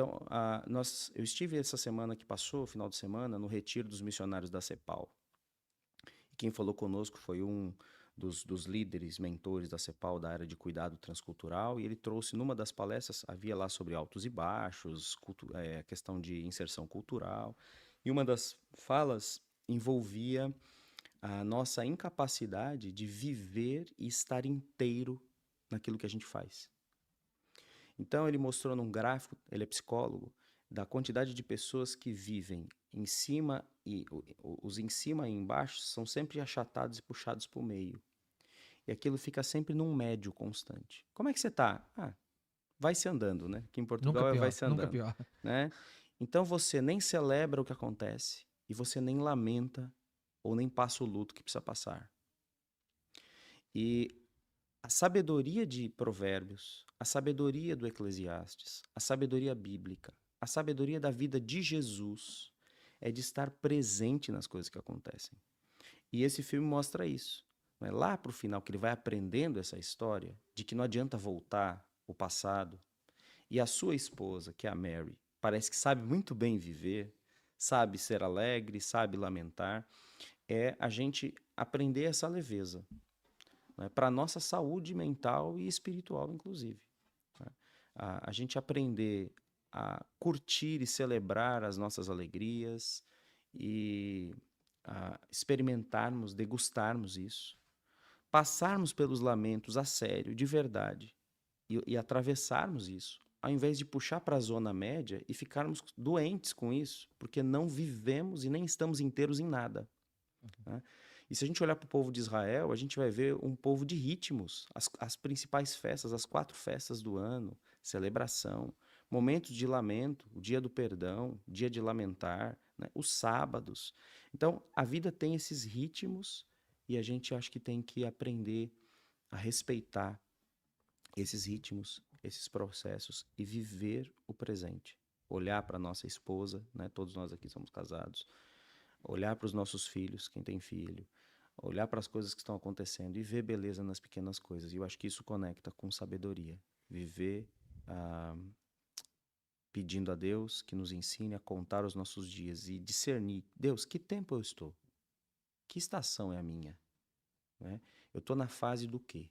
Então, eu estive essa semana que passou, final de semana, no retiro dos missionários da CEPAL. E quem falou conosco foi um dos líderes, mentores da CEPAL, da área de cuidado transcultural, e ele trouxe, numa das palestras, havia lá sobre altos e baixos, questão de inserção cultural, e uma das falas envolvia a nossa incapacidade de viver e estar inteiro naquilo que a gente faz. Então ele mostrou num gráfico, ele é psicólogo, da quantidade de pessoas que vivem em cima e os em cima e embaixo são sempre achatados e puxados para o meio. E aquilo fica sempre num médio constante. Como é que você tá? Vai se andando, né? Aqui em Nunca Portugal vai pior, se nunca andando, pior. né? Então você nem celebra o que acontece e você nem lamenta ou nem passa o luto que precisa passar. E a sabedoria de Provérbios, a sabedoria do Eclesiastes, a sabedoria bíblica, a sabedoria da vida de Jesus é de estar presente nas coisas que acontecem. E esse filme mostra isso. Não é? Lá para o final, que ele vai aprendendo essa história de que não adianta voltar o passado. E a sua esposa, que é a Mary, parece que sabe muito bem viver, sabe ser alegre, sabe lamentar. É a gente aprender essa leveza, né, para a nossa saúde mental e espiritual, inclusive. Né? A gente aprender a curtir e celebrar as nossas alegrias e experimentarmos, degustarmos isso, passarmos pelos lamentos a sério, de verdade, e atravessarmos isso, ao invés de puxar para a zona média e ficarmos doentes com isso, porque não vivemos e nem estamos inteiros em nada. Né? E se a gente olhar para o povo de Israel, a gente vai ver um povo de ritmos, as principais festas, as 4 festas do ano, celebração, momentos de lamento, o dia do perdão, dia de lamentar, né? Os sábados. Então, a vida tem esses ritmos e a gente acho que tem que aprender a respeitar esses ritmos, esses processos e viver o presente. Olhar para nossa esposa, né? Todos nós aqui somos casados, olhar para os nossos filhos, quem tem filho, olhar para as coisas que estão acontecendo e ver beleza nas pequenas coisas. E eu acho que isso conecta com sabedoria. Viver pedindo a Deus que nos ensine a contar os nossos dias e discernir. Deus, que tempo eu estou? Que estação é a minha? Né? Eu estou na fase do quê?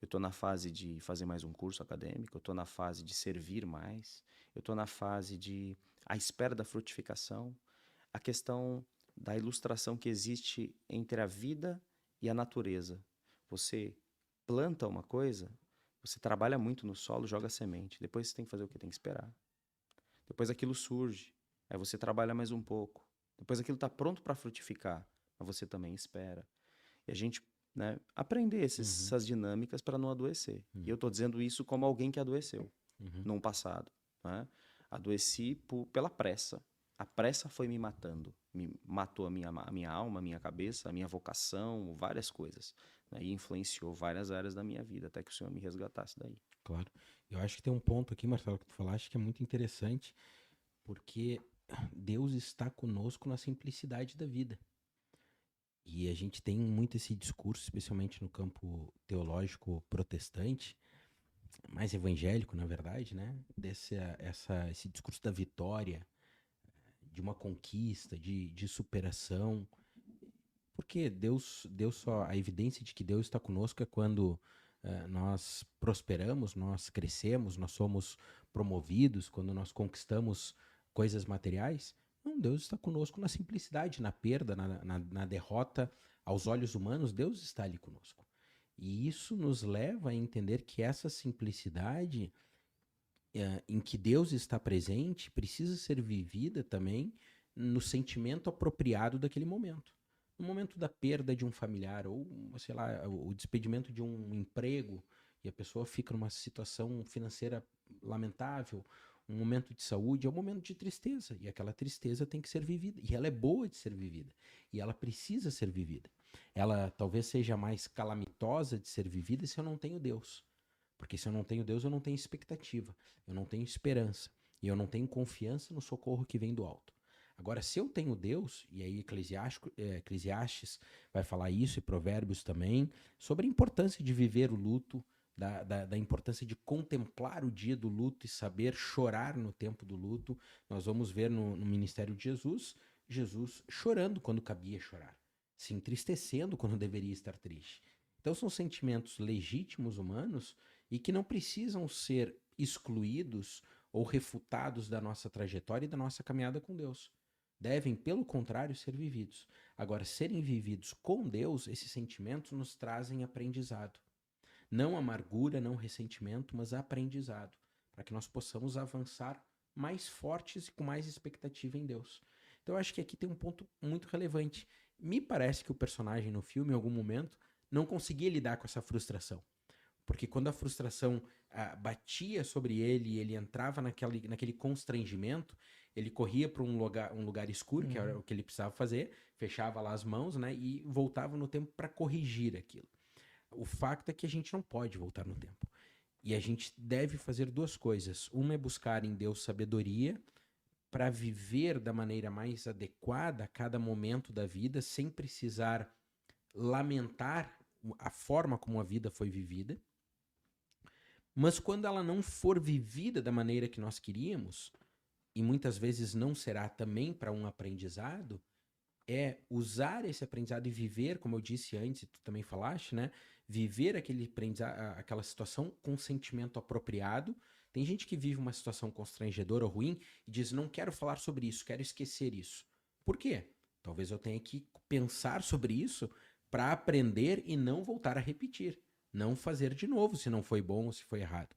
Eu estou na fase de fazer mais um curso acadêmico, eu estou na fase de servir mais, eu estou na fase de à espera da frutificação, a questão da ilustração que existe entre a vida e a natureza. Você planta uma coisa, você trabalha muito no solo, joga semente, depois você tem que fazer o que? Tem que esperar. Depois aquilo surge, aí você trabalha mais um pouco. Depois aquilo está pronto para frutificar, mas você também espera. E a gente, né, aprender Uhum, essas dinâmicas para não adoecer. E eu uhum, estou dizendo isso como alguém que adoeceu uhum. no passado. Né? Adoeci pela pressa. A pressa foi me matando. Me matou a minha alma, a minha cabeça, a minha vocação, várias coisas. Né? E influenciou várias áreas da minha vida, até que o Senhor me resgatasse daí. Claro. Eu acho que tem um ponto aqui, Marcelo, que tu falaste que é muito interessante, porque Deus está conosco na simplicidade da vida. E a gente tem muito esse discurso, especialmente no campo teológico protestante, mais evangélico, na verdade, né? Esse discurso da vitória, de uma conquista, de superação. Porque Deus só, a evidência de que Deus está conosco é quando nós prosperamos, nós crescemos, nós somos promovidos, quando nós conquistamos coisas materiais. Não, Deus está conosco na simplicidade, na perda, na derrota. Aos olhos humanos, Deus está ali conosco. E isso nos leva a entender que essa simplicidade em que Deus está presente precisa ser vivida também no sentimento apropriado daquele momento. No momento da perda de um familiar ou, sei lá, o despedimento de um emprego e a pessoa fica numa situação financeira lamentável, um momento de saúde é um momento de tristeza e aquela tristeza tem que ser vivida e ela é boa de ser vivida e ela precisa ser vivida. Ela talvez seja mais calamitosa de ser vivida se eu não tenho Deus. Porque se eu não tenho Deus, eu não tenho expectativa, eu não tenho esperança e eu não tenho confiança no socorro que vem do alto. Agora, se eu tenho Deus, e aí Eclesiastes vai falar isso, e Provérbios também, sobre a importância de viver o luto, da importância de contemplar o dia do luto e saber chorar no tempo do luto. Nós vamos ver no ministério de Jesus chorando quando cabia chorar, se entristecendo quando deveria estar triste. Então são sentimentos legítimos humanos e que não precisam ser excluídos ou refutados da nossa trajetória e da nossa caminhada com Deus. Devem, pelo contrário, ser vividos. Agora, serem vividos com Deus, esses sentimentos nos trazem aprendizado. Não amargura, não ressentimento, mas aprendizado, para que nós possamos avançar mais fortes e com mais expectativa em Deus. Então eu acho que aqui tem um ponto muito relevante. Me parece que o personagem no filme, em algum momento, não conseguia lidar com essa frustração. Porque quando a frustração batia sobre ele e ele entrava naquele constrangimento, ele corria para um lugar escuro, que era o que ele precisava fazer, fechava lá as mãos, né, e voltava no tempo para corrigir aquilo. O facto é que a gente não pode voltar no tempo. E a gente deve fazer duas coisas. Uma é buscar em Deus sabedoria para viver da maneira mais adequada a cada momento da vida, sem precisar lamentar a forma como a vida foi vivida. Mas quando ela não for vivida da maneira que nós queríamos, e muitas vezes não será também para um aprendizado, é usar esse aprendizado e viver, como eu disse antes, e tu também falaste, né? Viver aquela situação com sentimento apropriado. Tem gente que vive uma situação constrangedora ou ruim e diz, não quero falar sobre isso, quero esquecer isso. Por quê? Talvez eu tenha que pensar sobre isso para aprender e não voltar a repetir. Não fazer de novo se não foi bom ou se foi errado.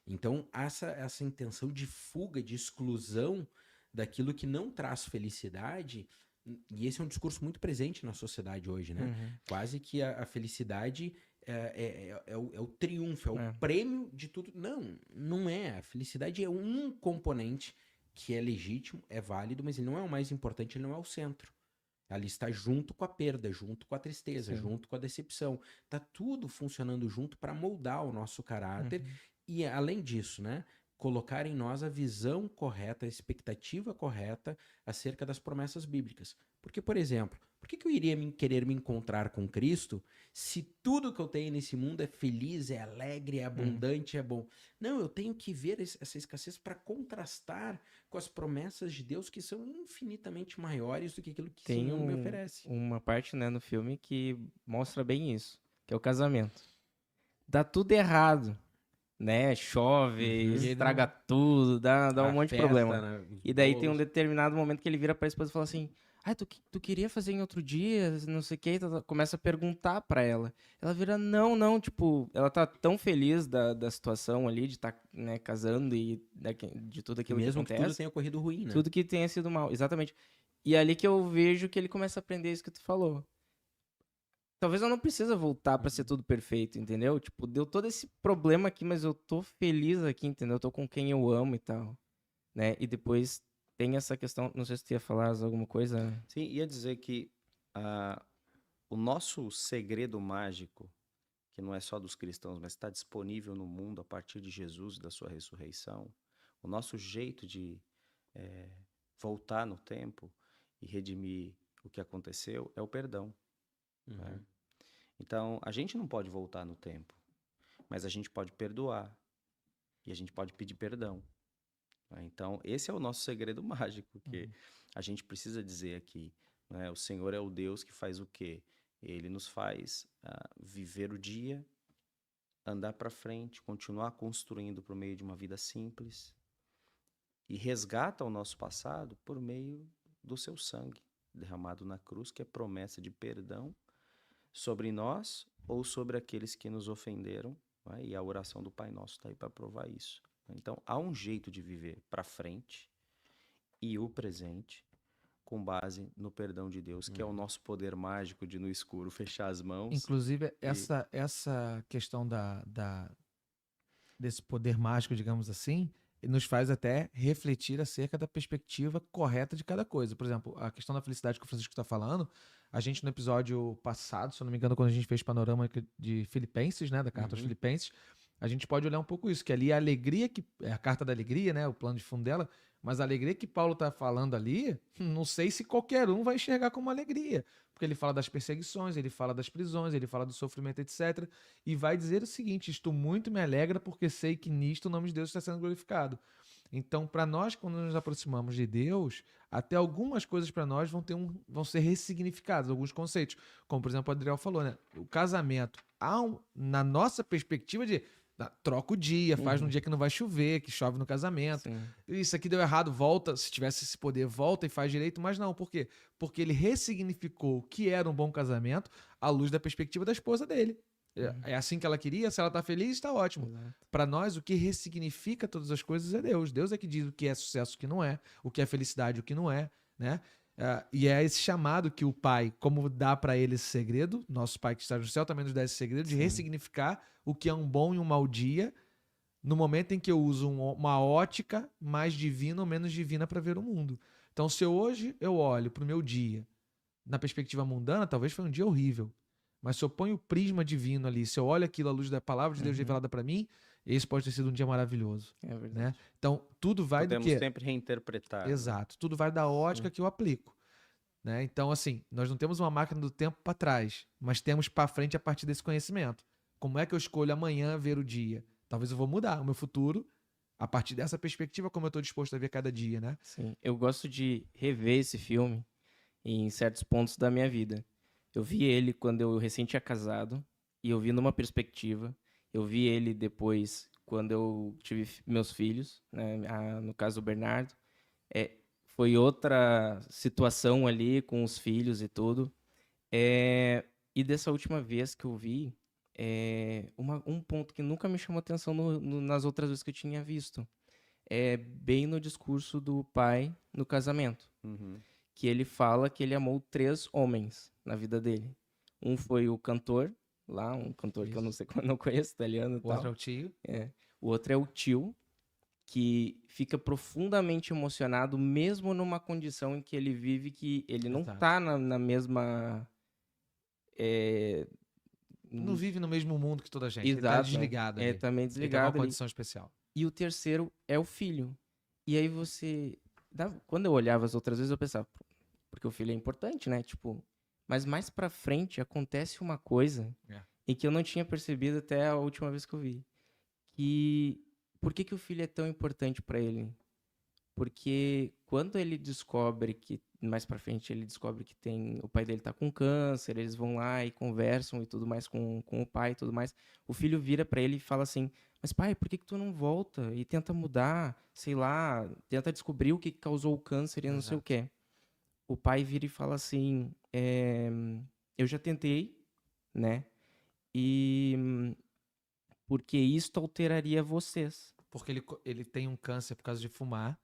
Então, essa intenção de fuga, de exclusão daquilo que não traz felicidade, e esse é um discurso muito presente na sociedade hoje, né? Quase que a felicidade é o triunfo, é o prêmio de tudo. Não é. A felicidade é um componente que é legítimo, é válido, mas ele não é o mais importante, ele não é o centro. Ela está junto com a perda, junto com a tristeza, junto com a decepção. Tá tudo funcionando junto para moldar o nosso caráter. E, além disso, né, colocar em nós a visão correta, a expectativa correta acerca das promessas bíblicas. Porque, por exemplo, por que eu iria querer me encontrar com Cristo se tudo que eu tenho nesse mundo é feliz, é alegre, é abundante, é bom? Não, eu tenho que ver essa escassez para contrastar com as promessas de Deus que são infinitamente maiores do que aquilo que esse mundo me oferece. Uma parte, né, no filme que mostra bem isso, que é o casamento. Dá tudo errado, né? Chove, estraga tudo, dá um monte de problema. Né? E daí tem um determinado momento que ele vira pra esposa e fala assim, tu queria fazer em outro dia, não sei o que, começa a perguntar pra ela. Ela vira, não, tipo, ela tá tão feliz da situação ali, de estar, né, casando e de tudo aquilo mesmo que acontece. Que tudo tenha ocorrido ruim, né? Tudo que tenha sido mal, exatamente. E é ali que eu vejo que ele começa a aprender isso que tu falou. Talvez eu não precisa voltar pra ser tudo perfeito, entendeu? Tipo, deu todo esse problema aqui, mas eu tô feliz aqui, entendeu? Eu tô com quem eu amo e tal, né? E depois tem essa questão, não sei se tu ia falar alguma coisa. Sim, ia dizer que o nosso segredo mágico, que não é só dos cristãos, mas está disponível no mundo a partir de Jesus e da sua ressurreição, o nosso jeito de voltar no tempo e redimir o que aconteceu é o perdão. Né? Então, a gente não pode voltar no tempo, mas a gente pode perdoar e a gente pode pedir perdão. Né? Então, esse é o nosso segredo mágico, que a gente precisa dizer aqui. Né? O Senhor é o Deus que faz o quê? Ele nos faz viver o dia, andar para frente, continuar construindo por meio de uma vida simples e resgata o nosso passado por meio do seu sangue derramado na cruz, que é promessa de perdão sobre nós ou sobre aqueles que nos ofenderam, né? E a oração do Pai Nosso está aí para provar isso. Então, há um jeito de viver para frente e o presente com base no perdão de Deus, que é o nosso poder mágico de, no escuro, fechar as mãos. Inclusive, essa questão desse poder mágico, digamos assim, nos faz até refletir acerca da perspectiva correta de cada coisa. Por exemplo, a questão da felicidade que o Francisco está falando, a gente no episódio passado, se eu não me engano, quando a gente fez panorama de Filipenses, né, da carta aos Filipenses, a gente pode olhar um pouco isso, que ali a alegria que é a carta da alegria, né, o plano de fundo dela, mas a alegria que Paulo está falando ali, não sei se qualquer um vai enxergar como alegria, porque ele fala das perseguições, ele fala das prisões, ele fala do sofrimento, etc. E vai dizer o seguinte: isto muito me alegra, porque sei que nisto o nome de Deus está sendo glorificado. Então, para nós, quando nos aproximamos de Deus, até algumas coisas para nós vão ser ressignificadas, alguns conceitos. Como, por exemplo, o Adriel falou, né? O casamento, na nossa perspectiva de troca o dia, faz num dia que não vai chover, que chove no casamento. Sim. Isso aqui deu errado, volta. Se tivesse esse poder, volta e faz direito. Mas não, por quê? Porque ele ressignificou o que era um bom casamento à luz da perspectiva da esposa dele. É assim que ela queria, se ela tá feliz, está ótimo. Exato. Para nós, o que ressignifica todas as coisas é Deus. Deus é que diz o que é sucesso, o que não é, o que é felicidade, o que não é, né? E é esse chamado que o Pai, como dá para ele esse segredo, nosso Pai que está no céu também nos dá esse segredo de Sim. ressignificar o que é um bom e um mau dia, no momento em que eu uso uma ótica mais divina ou menos divina para ver o mundo. Então, se hoje eu olho para o meu dia na perspectiva mundana, talvez foi um dia horrível. Mas se eu ponho o prisma divino ali, se eu olho aquilo à luz da palavra de Deus revelada para mim, esse pode ter sido um dia maravilhoso. É verdade. Né? Então, tudo vai Podemos do quê? sempre reinterpretar. né? Exato. Tudo vai da ótica que eu aplico. Né? Então, assim, nós não temos uma máquina do tempo para trás, mas temos para frente a partir desse conhecimento. Como é que eu escolho amanhã ver o dia? Talvez eu vou mudar o meu futuro a partir dessa perspectiva, como eu estou disposto a ver cada dia, né? Sim. Eu gosto de rever esse filme em certos pontos da minha vida. Eu vi ele quando eu recém tinha casado e eu vi numa perspectiva. Eu vi ele depois quando eu tive meus filhos, né? No caso o Bernardo. Foi outra situação ali com os filhos e tudo. E dessa última vez que eu vi, um ponto que nunca me chamou atenção nas outras vezes que eu tinha visto. É bem no discurso do pai no casamento. Uhum. Que ele fala que ele amou 3 homens na vida dele. Um foi o cantor, lá, um cantor que eu não sei, não conheço, italiano e O outro é tal. o tio. O outro é o tio, que fica profundamente emocionado, mesmo numa condição em que ele vive que ele não Exato. tá na mesma... Não vive no mesmo mundo que toda a gente. Ele tá Exato, desligado ali. tá meio Ele tem uma desligado ali. condição especial. E o terceiro é o filho. E aí quando eu olhava as outras vezes, eu pensava, "Pô, porque o filho é importante, né? Tipo, mas mais pra frente acontece uma coisa em que eu não tinha percebido até a última vez que eu vi. Que por que o filho é tão importante pra ele? Porque quando ele descobre que, mais pra frente, ele descobre que o pai dele tá com câncer, eles vão lá e conversam e tudo mais com o pai e tudo mais, o filho vira pra ele e fala assim, mas pai, por que tu não volta e tenta mudar, sei lá, tenta descobrir o que causou o câncer e não sei o quê. O pai vira e fala assim, eu já tentei, né, e porque isto alteraria vocês. Porque ele tem um câncer por causa de fumar.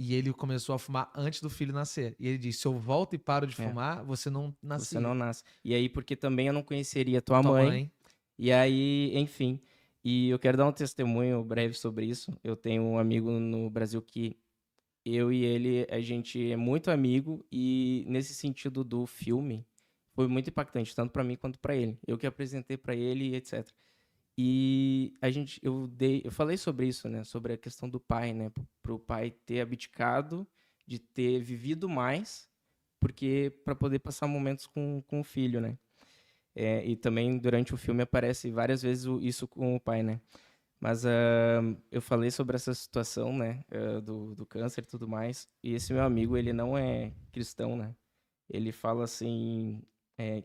E ele começou a fumar antes do filho nascer. E ele disse, se eu volto e paro de fumar, você não nasce. Você não nasce. E aí, porque também eu não conheceria tua mãe. E aí, enfim. E eu quero dar um testemunho breve sobre isso. Eu tenho um amigo no Brasil que eu e ele, a gente é muito amigo. E nesse sentido do filme, foi muito impactante, tanto pra mim quanto pra ele. Eu que apresentei pra ele, etc. E eu falei sobre isso, né? Sobre a questão do pai, né? Pro pai ter abdicado, de ter vivido mais, porque para poder passar momentos com o filho, né? E também durante o filme aparece várias vezes isso com o pai, né? Mas eu falei sobre essa situação, né? Do câncer e tudo mais. E esse meu amigo, ele não é cristão, né? Ele fala assim,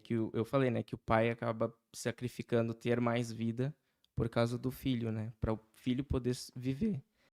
eu falei, né? Que o pai acaba sacrificando ter mais vida por causa do filho, né? Para o filho poder viver.